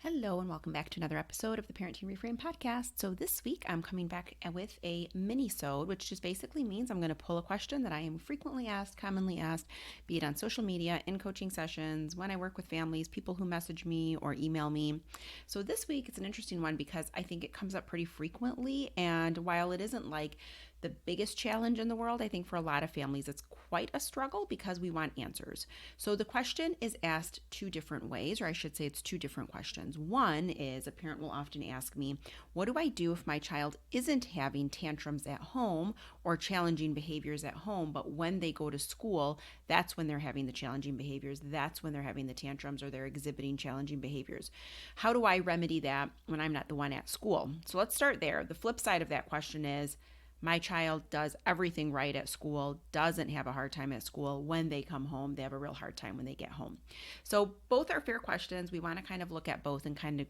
Hello and welcome back to another episode of the Parenting Reframe podcast. So this week I'm coming back with a mini-sode, which just basically means I'm going to pull a question that I am frequently asked, commonly asked, be it on social media, in coaching sessions, when I work with families, people who message me or email me. So this week it's an interesting one because I think it comes up pretty frequently, and while it isn't like the biggest challenge in the world, I think for a lot of families it's quite a struggle because we want answers. So the question is asked two different ways, or I should say it's two different questions. One is a parent will often ask me, what do I do if my child isn't having tantrums at home or challenging behaviors at home, but when they go to school, that's when they're having the challenging behaviors, that's when they're having the tantrums or they're exhibiting challenging behaviors. How do I remedy that when I'm not the one at school? So let's start there. The flip side of that question is, my child does everything right at school, doesn't have a hard time at school. When they come home, they have a real hard time when they get home. So both are fair questions. We want to kind of look at both and kind of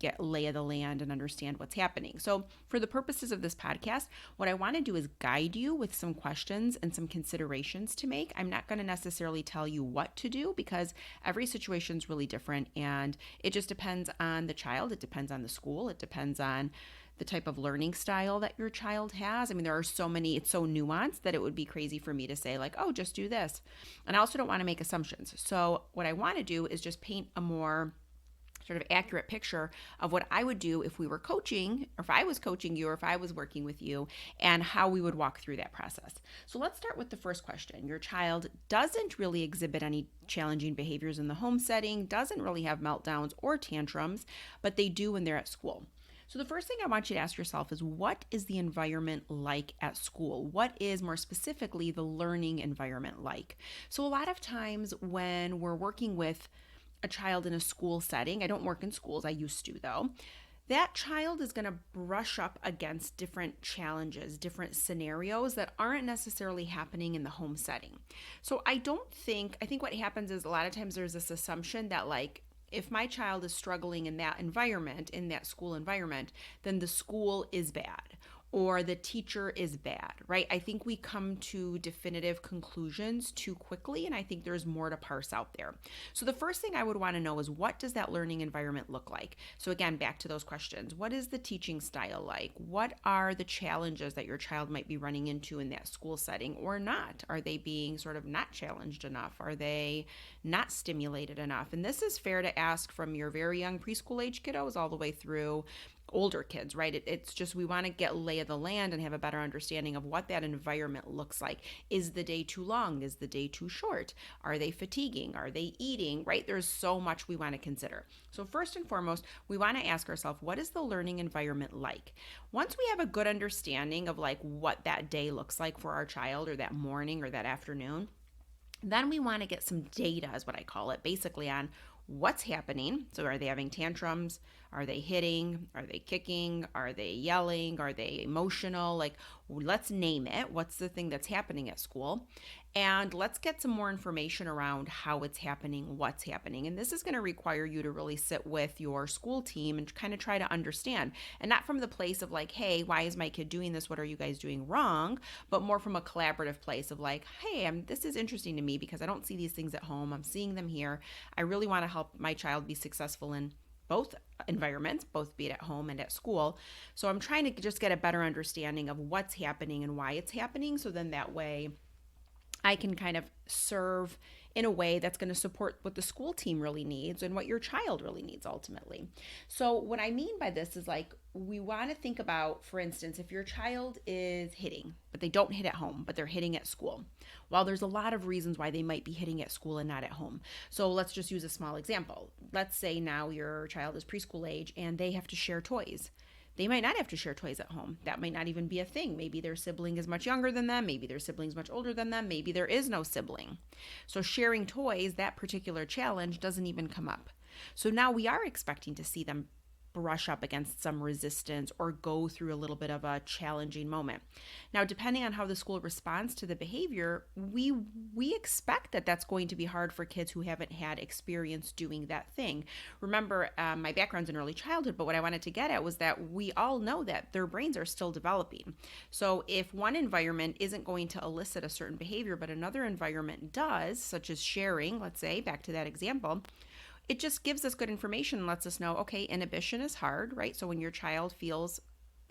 get lay of the land and understand what's happening. So for the purposes of this podcast, what I want to do is guide you with some questions and some considerations to make. I'm not going to necessarily tell you what to do because every situation is really different and it just depends on the child. It depends on the school. It depends on the type of learning style that your child has. I mean, there are so many, it's so nuanced that it would be crazy for me to say like, oh, just do this. And I also don't want to make assumptions. So what I want to do is just paint a more sort of accurate picture of what I would do if we were coaching, or if I was coaching you, or if I was working with you, and how we would walk through that process. So let's start with the first question. Your child doesn't really exhibit any challenging behaviors in the home setting, doesn't really have meltdowns or tantrums, but they do when they're at school. So the first thing I want you to ask yourself is, what is the environment like at school? What is more specifically the learning environment like? So a lot of times when we're working with a child in a school setting, I don't work in schools, I used to though, that child is going to brush up against different challenges, different scenarios that aren't necessarily happening in the home setting. So I think what happens is a lot of times there's this assumption that like, if my child is struggling in that environment, in that school environment, then the school is bad or the teacher is bad, right? I think we come to definitive conclusions too quickly, and I think there's more to parse out there. So the first thing I would want to know is, what does that learning environment look like? So again, back to those questions. What is the teaching style like? What are the challenges that your child might be running into in that school setting or not? Are they being sort of not challenged enough? Are they not stimulated enough? And this is fair to ask from your very young preschool age kiddos all the way through older kids, right? It's just, we want to get lay of the land and have a better understanding of what that environment looks like. Is the day too long? Is the day too short? Are they fatiguing? Are they eating, right? There's so much we want to consider. So first and foremost, we want to ask ourselves, what is the learning environment like? Once we have a good understanding of like what that day looks like for our child, or that morning or that afternoon, then we want to get some data, is what I call it, basically on what's happening. So are they having tantrums? Are they hitting? Are they kicking? Are they yelling? Are they emotional? Like, let's name it. What's the thing that's happening at school? And let's get some more information around how it's happening, what's happening. And this is going to require you to really sit with your school team and kind of try to understand. And not from the place of like, hey, why is my kid doing this? What are you guys doing wrong? But more from a collaborative place of like, hey, this is interesting to me because I don't see these things at home. I'm seeing them here. I really want to help my child be successful in both environments, both be it at home and at school. So I'm trying to just get a better understanding of what's happening and why it's happening. So then that way I can kind of serve in a way that's going to support what the school team really needs and what your child really needs ultimately. So what I mean by this is like, we want to think about, for instance, if your child is hitting, but they don't hit at home, but they're hitting at school. Well, there's a lot of reasons why they might be hitting at school and not at home. So let's just use a small example. Let's say now your child is preschool age and they have to share toys. They might not have to share toys at home. That might not even be a thing. Maybe their sibling is much younger than them. Maybe their sibling's much older than them. Maybe there is no sibling. So sharing toys, that particular challenge doesn't even come up. So now we are expecting to see them brush up against some resistance or go through a little bit of a challenging moment. Now, depending on how the school responds to the behavior, we expect that that's going to be hard for kids who haven't had experience doing that thing. Remember, my background's in early childhood, but what I wanted to get at was that we all know that their brains are still developing. So if one environment isn't going to elicit a certain behavior, but another environment does, such as sharing, let's say, back to that example, it just gives us good information and lets us know, okay, inhibition is hard, right? So when your child feels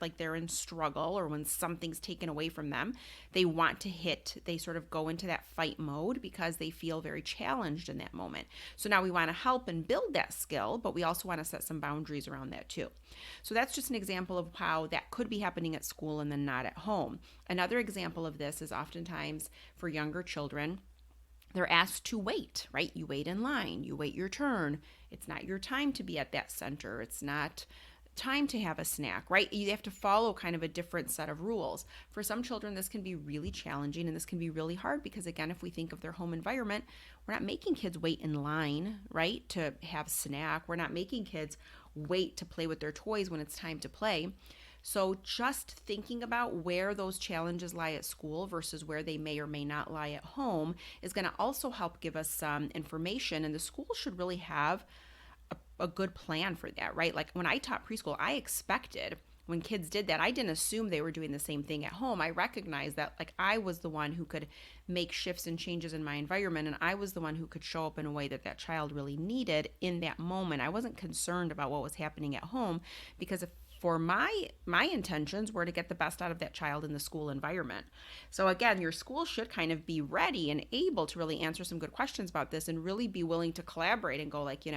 like they're in struggle or when something's taken away from them, they want to hit, they sort of go into that fight mode because they feel very challenged in that moment. So now we want to help and build that skill, but we also want to set some boundaries around that too. So that's just an example of how that could be happening at school and then not at home. Another example of this is oftentimes for younger children, they're asked to wait, right? You wait in line, you wait your turn. It's not your time to be at that center. It's not time to have a snack, right? You have to follow kind of a different set of rules. For some children, this can be really challenging and this can be really hard because, again, if we think of their home environment, we're not making kids wait in line, right, to have a snack. We're not making kids wait to play with their toys when it's time to play. So just thinking about where those challenges lie at school versus where they may or may not lie at home is going to also help give us some information. And the school should really have a good plan for that, right? Like when I taught preschool, I expected when kids did that, I didn't assume they were doing the same thing at home. I recognized that like I was the one who could make shifts and changes in my environment, and I was the one who could show up in a way that that child really needed in that moment. I wasn't concerned about what was happening at home because if for my intentions were to get the best out of that child in the school environment. So again, your school should kind of be ready and able to really answer some good questions about this and really be willing to collaborate and go like,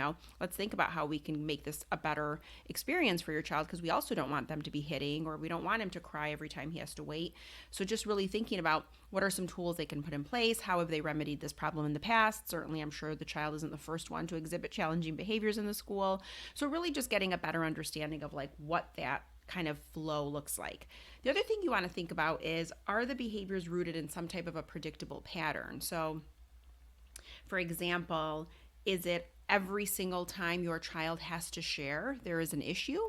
let's think about how we can make this a better experience for your child, because we also don't want them to be hitting, or we don't want him to cry every time he has to wait. So just really thinking about what are some tools they can put in place, how have they remedied this problem in the past. Certainly I'm sure the child isn't the first one to exhibit challenging behaviors in the school. So really just getting a better understanding of like what that kind of flow looks like. The other thing you want to think about is, are the behaviors rooted in some type of a predictable pattern? So for example, is it every single time your child has to share, there is an issue?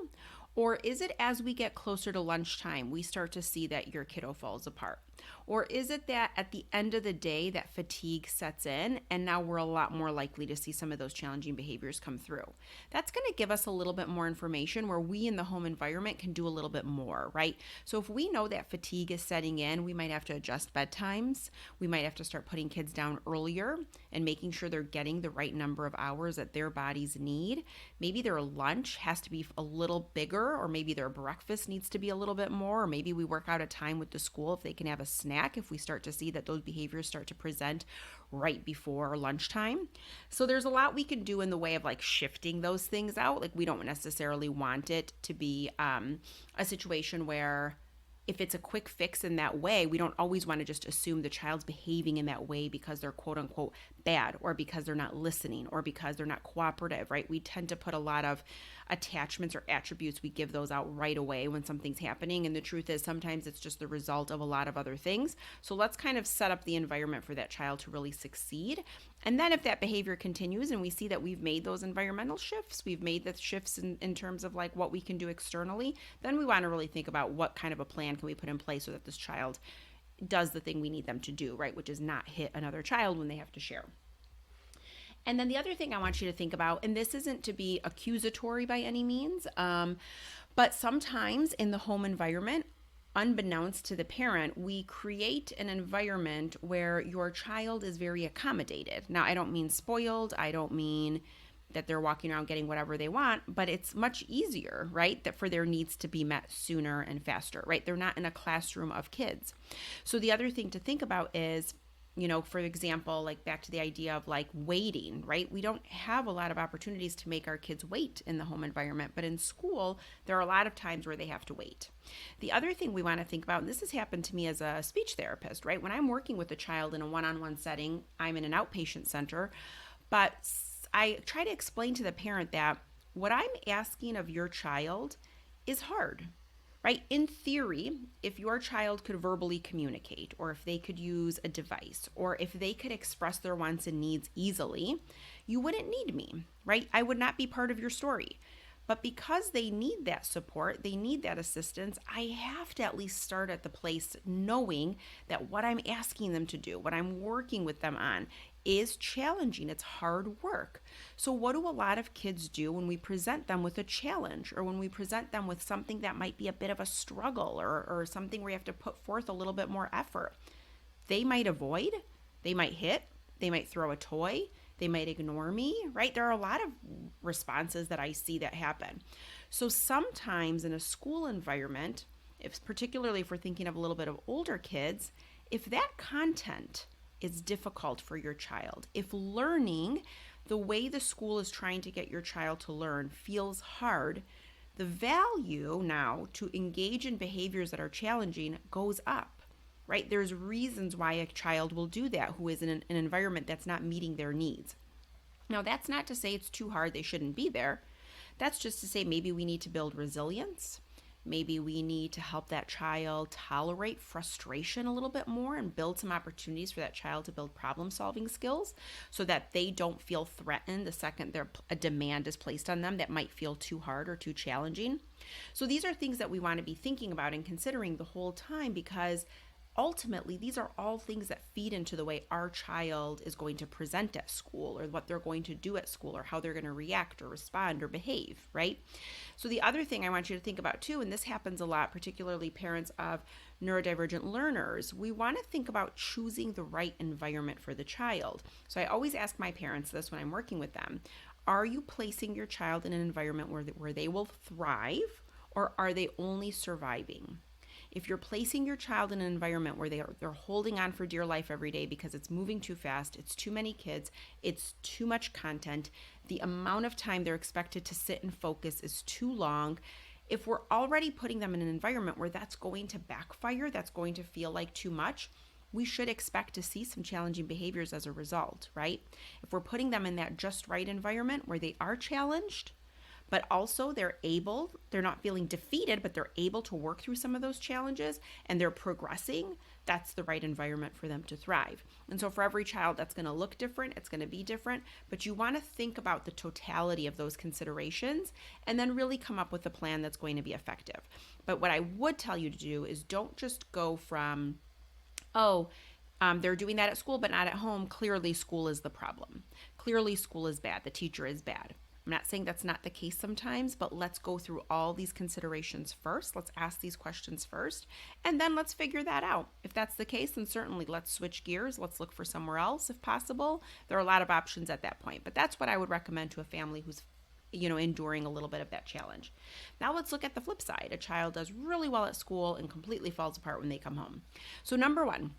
Or is it as we get closer to lunchtime, we start to see that your kiddo falls apart? Or is it that at the end of the day that fatigue sets in and now we're a lot more likely to see some of those challenging behaviors come through? That's going to give us a little bit more information where we in the home environment can do a little bit more, right? So if we know that fatigue is setting in, we might have to adjust bedtimes. We might have to start putting kids down earlier and making sure they're getting the right number of hours that their bodies need. Maybe their lunch has to be a little bigger, or maybe their breakfast needs to be a little bit more, or maybe we work out a time with the school if they can have a snack if we start to see that those behaviors start to present right before lunchtime. So there's a lot we can do in the way of like shifting those things out. Like we don't necessarily want it to be a situation where if it's a quick fix in that way, we don't always want to just assume the child's behaving in that way because they're quote unquote bad, or because they're not listening, or because they're not cooperative, right? We tend to put a lot of attachments or attributes, we give those out right away when something's happening. And the truth is sometimes it's just the result of a lot of other things. So let's kind of set up the environment for that child to really succeed. And then if that behavior continues and we see that we've made those environmental shifts, we've made the shifts in terms of like what we can do externally, then we want to really think about what kind of a plan can we put in place so that this child does the thing we need them to do, right? Which is not hit another child when they have to share. And then the other thing I want you to think about, and this isn't to be accusatory by any means, but sometimes in the home environment, unbeknownst to the parent, we create an environment where your child is very accommodated. Now, I don't mean spoiled. I don't mean that they're walking around getting whatever they want, but it's much easier, right? That for their needs to be met sooner and faster, right? They're not in a classroom of kids. So the other thing to think about is, for example, like back to the idea of like waiting, right? We don't have a lot of opportunities to make our kids wait in the home environment, but in school, there are a lot of times where they have to wait. The other thing we want to think about, and this has happened to me as a speech therapist, right? When I'm working with a child in a one-on-one setting, I'm in an outpatient center, but I try to explain to the parent that what I'm asking of your child is hard. Right? In theory, if your child could verbally communicate, or if they could use a device, or if they could express their wants and needs easily, you wouldn't need me, right? I would not be part of your story. But because they need that support, they need that assistance, I have to at least start at the place knowing that what I'm asking them to do, what I'm working with them on, is challenging. It's hard work. So what do a lot of kids do when we present them with a challenge, or when we present them with something that might be a bit of a struggle, or something where you have to put forth a little bit more effort? They might avoid, they might hit, they might throw a toy, They might ignore me, right? There are a lot of responses that I see that happen. So sometimes in a school environment, if particularly if we're thinking of a little bit of older kids, if that content is difficult for your child, if learning the way the school is trying to get your child to learn feels hard, the value now to engage in behaviors that are challenging goes up, right? There's reasons why a child will do that who is in an environment that's not meeting their needs. Now, that's not to say it's too hard, they shouldn't be there. That's just to say maybe we need to build resilience. Maybe we need to help that child tolerate frustration a little bit more and build some opportunities for that child to build problem solving skills so that they don't feel threatened the second a demand is placed on them that might feel too hard or too challenging. So these are things that we want to be thinking about and considering the whole time, because ultimately these are all things that feed into the way our child is going to present at school, or what they're going to do at school, or how they're going to react or respond or behave, right? So the other thing I want you to think about too, and this happens a lot, particularly parents of neurodivergent learners, we want to think about choosing the right environment for the child. So I always ask my parents this when I'm working with them: are you placing your child in an environment where they will thrive, or are they only surviving? If you're placing your child in an environment where they're holding on for dear life every day because it's moving too fast, it's too many kids, it's too much content, the amount of time they're expected to sit and focus is too long. If we're already putting them in an environment where that's going to backfire, that's going to feel like too much, we should expect to see some challenging behaviors as a result, right? If we're putting them in that just right environment where they are challenged, but also they're not feeling defeated, but they're able to work through some of those challenges and they're progressing, that's the right environment for them to thrive. And so for every child, that's going to look different, it's going to be different, but you want to think about the totality of those considerations and then really come up with a plan that's going to be effective. But what I would tell you to do is don't just go from, they're doing that at school, but not at home. Clearly, school is the problem. Clearly, school is bad. The teacher is bad. I'm not saying that's not the case sometimes, but let's go through all these considerations first. Let's ask these questions first, and then let's figure that out. If that's the case, then certainly let's switch gears. Let's look for somewhere else if possible. There are a lot of options at that point, but that's what I would recommend to a family who's enduring a little bit of that challenge. Now let's look at the flip side. A child does really well at school and completely falls apart when they come home. So number one,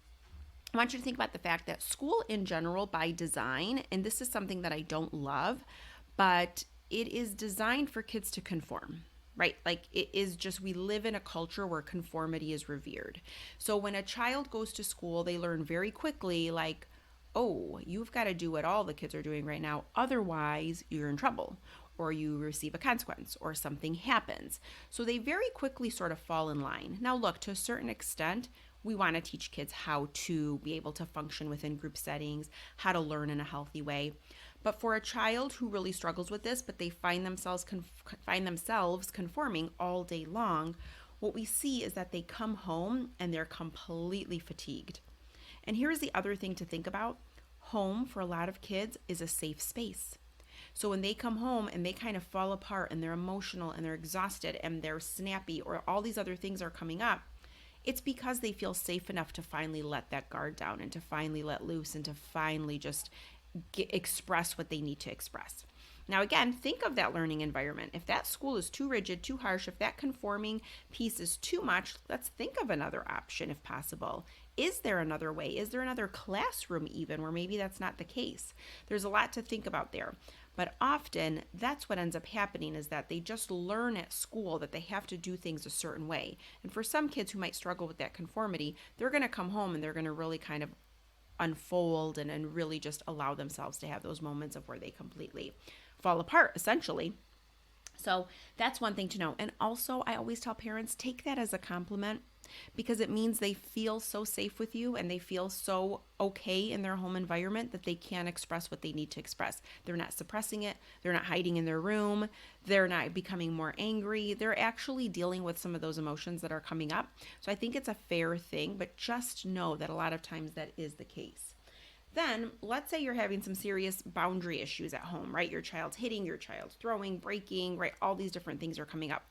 I want you to think about the fact that school in general by design, and this is something that I don't love, but it is designed for kids to conform, right? Like it is just, we live in a culture where conformity is revered. So when a child goes to school, they learn very quickly, like, oh, you've got to do what all the kids are doing right now. Otherwise, you're in trouble, or you receive a consequence, or something happens. So they very quickly sort of fall in line. Now, look, to a certain extent, we want to teach kids how to be able to function within group settings, how to learn in a healthy way. But for a child who really struggles with this, but they find themselves conforming all day long, what we see is that they come home and they're completely fatigued. And here's the other thing to think about. Home for a lot of kids is a safe space. So when they come home and they kind of fall apart and they're emotional and they're exhausted and they're snappy, or all these other things are coming up, it's because they feel safe enough to finally let that guard down and to finally let loose and to finally just express what they need to express. Now, again, think of that learning environment. If that school is too rigid, too harsh, if that conforming piece is too much, let's think of another option if possible. Is there another way? Is there another classroom even where maybe that's not the case? There's a lot to think about there. But often that's what ends up happening, is that they just learn at school that they have to do things a certain way. And for some kids who might struggle with that conformity, they're going to come home and they're going to really kind of unfold and really just allow themselves to have those moments of where they completely fall apart, essentially. So that's one thing to know. And also, I always tell parents, take that as a compliment, because it means they feel so safe with you and they feel so okay in their home environment that they can express what they need to express. They're not suppressing it. They're not hiding in their room. They're not becoming more angry. They're actually dealing with some of those emotions that are coming up. So I think it's a fair thing, but just know that a lot of times that is the case. Then let's say you're having some serious boundary issues at home, right? Your child's hitting, your child's throwing, breaking, right? All these different things are coming up.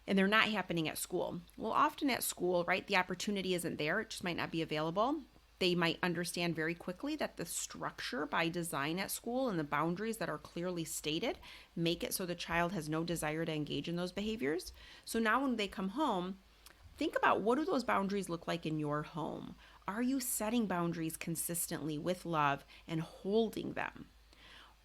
And they're not happening at school. Well, often at school, right, the opportunity isn't there. It just might not be available. They might understand very quickly that the structure by design at school and the boundaries that are clearly stated make it so the child has no desire to engage in those behaviors. So now when they come home, think about, what do those boundaries look like in your home? Are you setting boundaries consistently with love and holding them?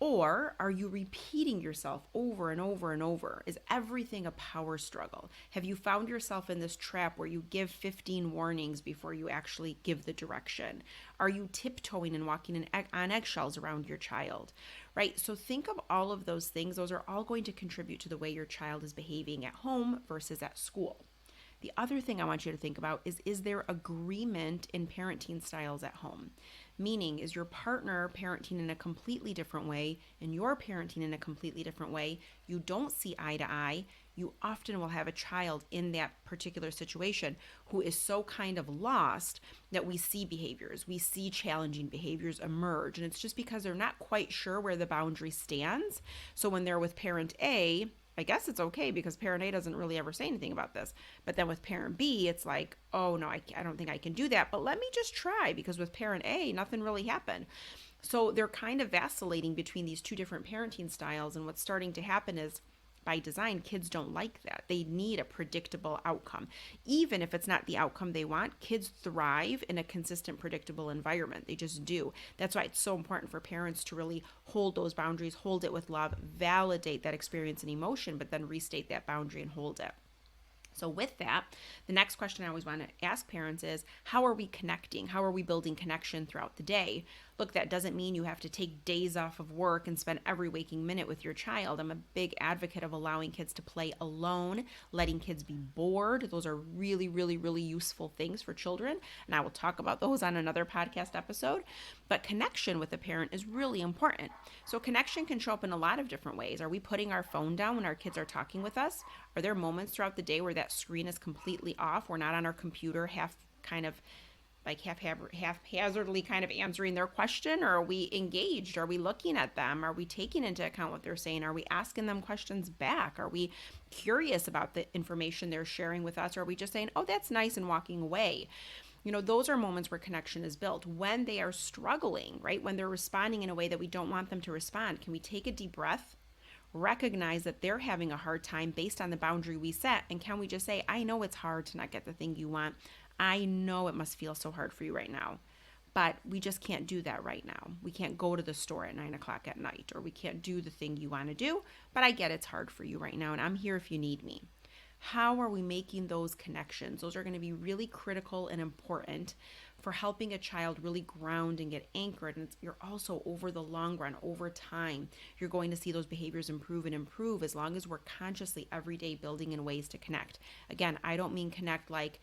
Or are you repeating yourself over and over and over? Is everything a power struggle? Have you found yourself in this trap where you give 15 warnings before you actually give the direction? Are you tiptoeing and walking on eggshells around your child? Right? So think of all of those things. Those are all going to contribute to the way your child is behaving at home versus at school. The other thing I want you to think about is there agreement in parenting styles at home? Meaning, is your partner parenting in a completely different way and you're parenting in a completely different way? You don't see eye to eye. You often will have a child in that particular situation who is so kind of lost that we see behaviors, we see challenging behaviors emerge. And it's just because they're not quite sure where the boundary stands. So when they're with parent A, I guess it's okay because parent A doesn't really ever say anything about this. But then with parent B, it's like, oh no, I don't think I can do that. But let me just try, because with parent A, nothing really happened. So they're kind of vacillating between these two different parenting styles. And what's starting to happen is, by design, kids don't like that. They need a predictable outcome. Even if it's not the outcome they want, kids thrive in a consistent, predictable environment. They just do. That's why it's so important for parents to really hold those boundaries, hold it with love, validate that experience and emotion, but then restate that boundary and hold it. So with that, the next question I always want to ask parents is, how are we connecting? How are we building connection throughout the day? Look, that doesn't mean you have to take days off of work and spend every waking minute with your child. I'm a big advocate of allowing kids to play alone, letting kids be bored. Those are really, really, really useful things for children. And I will talk about those on another podcast episode. But connection with a parent is really important. So connection can show up in a lot of different ways. Are we putting our phone down when our kids are talking with us? Are there moments throughout the day where that screen is completely off? We're not on our computer haphazardly kind of answering their question? Or are we engaged? Are we looking at them? Are we taking into account what they're saying? Are we asking them questions back? Are we curious about the information they're sharing with us? Or are we just saying, oh, that's nice, and walking away? Those are moments where connection is built. When they are struggling, right? When they're responding in a way that we don't want them to respond, can we take a deep breath, recognize that they're having a hard time based on the boundary we set? And can we just say, I know it's hard to not get the thing you want. I know it must feel so hard for you right now, but we just can't do that right now. We can't go to the store at 9:00 at night, or we can't do the thing you want to do, but I get it's hard for you right now, and I'm here if you need me. How are we making those connections? Those are going to be really critical and important for helping a child really ground and get anchored. And you're also, over the long run, over time, you're going to see those behaviors improve and improve as long as we're consciously every day building in ways to connect. Again, I don't mean connect like,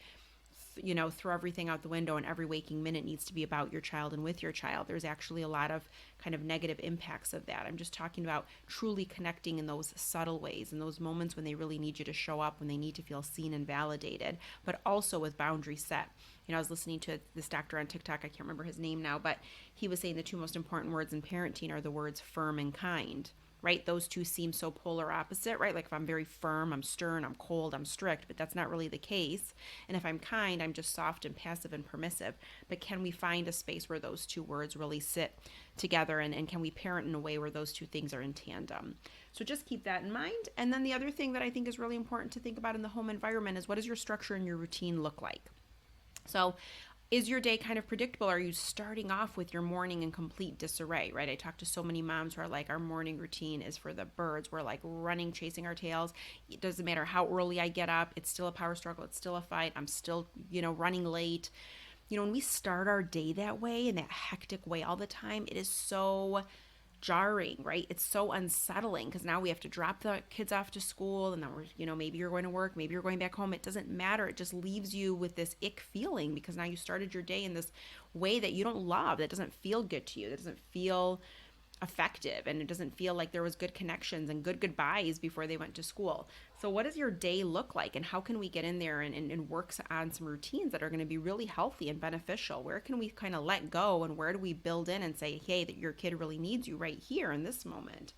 throw everything out the window and every waking minute needs to be about your child and with your child. There's actually a lot of kind of negative impacts of that. I'm just talking about truly connecting in those subtle ways, in those moments when they really need you to show up, when they need to feel seen and validated, but also with boundaries set. I was listening to this doctor on TikTok, I can't remember his name now, but he was saying the two most important words in parenting are the words firm and kind. Right? Those two seem so polar opposite, right? Like if I'm very firm, I'm stern, I'm cold, I'm strict, but that's not really the case. And if I'm kind, I'm just soft and passive and permissive. But can we find a space where those two words really sit together, and can we parent in a way where those two things are in tandem? So just keep that in mind. And then the other thing that I think is really important to think about in the home environment is, what does your structure and your routine look like? So is your day kind of predictable? Are you starting off with your morning in complete disarray, right? I talk to so many moms who are like, our morning routine is for the birds. We're like running, chasing our tails. It doesn't matter how early I get up. It's still a power struggle. It's still a fight. I'm still, running late. When we start our day that way, in that hectic way all the time, it is so jarring, right? It's so unsettling, because now we have to drop the kids off to school, and then we're, maybe you're going to work, maybe you're going back home. It doesn't matter. It just leaves you with this ick feeling, because now you started your day in this way that you don't love, that doesn't feel good to you, that doesn't feel effective, and it doesn't feel like there was good connections and good goodbyes before they went to school. So what does your day look like, and how can we get in there and work on some routines that are going to be really healthy and beneficial? Where can we kind of let go, and where do we build in and say, hey, that your kid really needs you right here in this moment?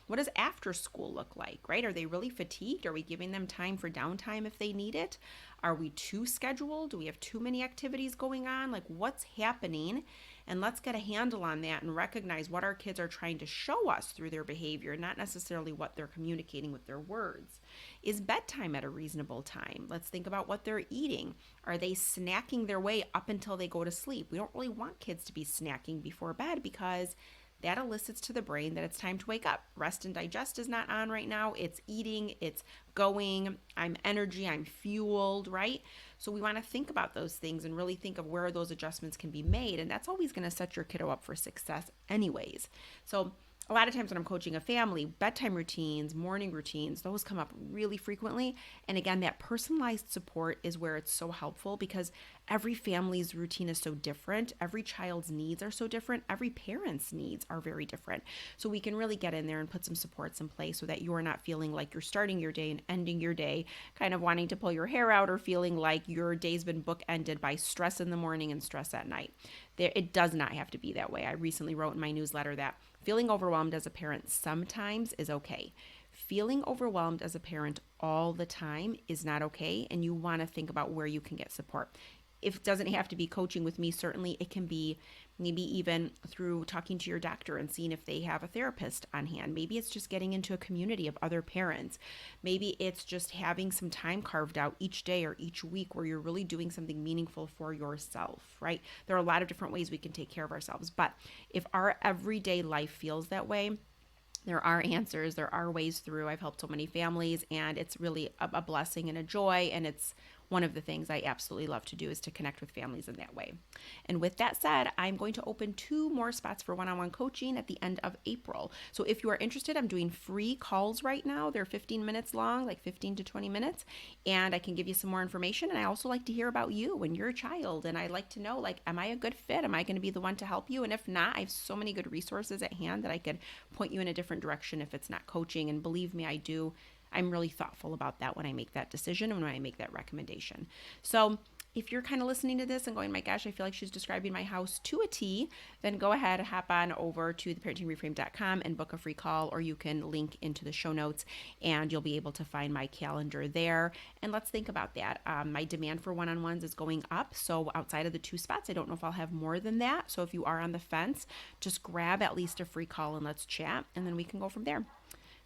What does after school look like, right? Are they really fatigued? Are we giving them time for downtime if they need it? Are we too scheduled? Do we have too many activities going on? Like, what's happening? And let's get a handle on that and recognize what our kids are trying to show us through their behavior, not necessarily what they're communicating with their words. Is bedtime at a reasonable time? Let's think about what they're eating. Are they snacking their way up until they go to sleep? We don't really want kids to be snacking before bed because that elicits to the brain that it's time to wake up. Rest and digest is not on right now. It's eating, it's going, I'm energy, I'm fueled, right? So we want to think about those things and really think of where those adjustments can be made. And that's always going to set your kiddo up for success anyways. So a lot of times when I'm coaching a family, bedtime routines, morning routines, those come up really frequently. And again, that personalized support is where it's so helpful because every family's routine is so different. Every child's needs are so different. Every parent's needs are very different. So we can really get in there and put some supports in place so that you're not feeling like you're starting your day and ending your day, kind of wanting to pull your hair out or feeling like your day's been bookended by stress in the morning and stress at night. It does not have to be that way. I recently wrote in my newsletter that feeling overwhelmed as a parent sometimes is okay. Feeling overwhelmed as a parent all the time is not okay, and you want to think about where you can get support. If it doesn't have to be coaching with me, certainly it can be maybe even through talking to your doctor and seeing if they have a therapist on hand. Maybe it's just getting into a community of other parents. Maybe it's just having some time carved out each day or each week where you're really doing something meaningful for yourself, right? There are a lot of different ways we can take care of ourselves. But if our everyday life feels that way, there are answers, there are ways through. I've helped so many families, and it's really a blessing and a joy, and it's one of the things I absolutely love to do is to connect with families in that way. And with that said, I'm going to open 2 more spots for one-on-one coaching at the end of April. So if you are interested, I'm doing free calls right now. They're 15 minutes long, like 15 to 20 minutes, and I can give you some more information. And I also like to hear about you and your child, and I like to know, like, am I a good fit? Am I going to be the one to help you? And if not, I have so many good resources at hand that I could point you in a different direction if it's not coaching. And believe me, I do. I'm really thoughtful about that when I make that decision and when I make that recommendation. So if you're kind of listening to this and going, my gosh, I feel like she's describing my house to a T, then go ahead and hop on over to theparentingreframe.com and book a free call, or you can link into the show notes and you'll be able to find my calendar there. And let's think about that. My demand for one-on-ones is going up. So outside of the 2 spots, I don't know if I'll have more than that. So if you are on the fence, just grab at least a free call and let's chat, and then we can go from there.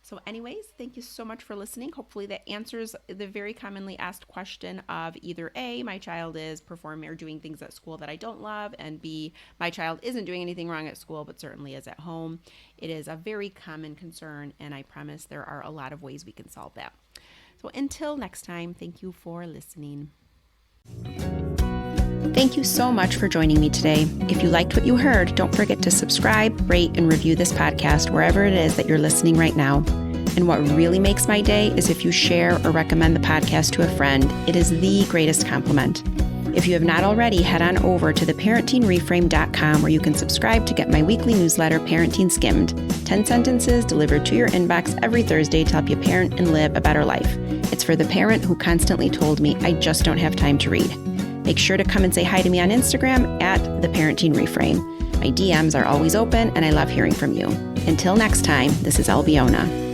So anyways, thank you so much for listening. Hopefully that answers the very commonly asked question of either A, my child is performing or doing things at school that I don't love, and B, my child isn't doing anything wrong at school, but certainly is at home. It is a very common concern, and I promise there are a lot of ways we can solve that. So until next time, thank you for listening. Thank you so much for joining me today. If you liked what you heard, don't forget to subscribe, rate, and review this podcast wherever it is that you're listening right now. And what really makes my day is if you share or recommend the podcast to a friend. It is the greatest compliment. If you have not already, head on over to theparentingreframe.com where you can subscribe to get my weekly newsletter, Parenting Skimmed. 10 sentences delivered to your inbox every Thursday to help you parent and live a better life. It's for the parent who constantly told me, I just don't have time to read. Make sure to come and say hi to me on Instagram at theparentingreframe. My DMs are always open and I love hearing from you. Until next time, this is Albiona.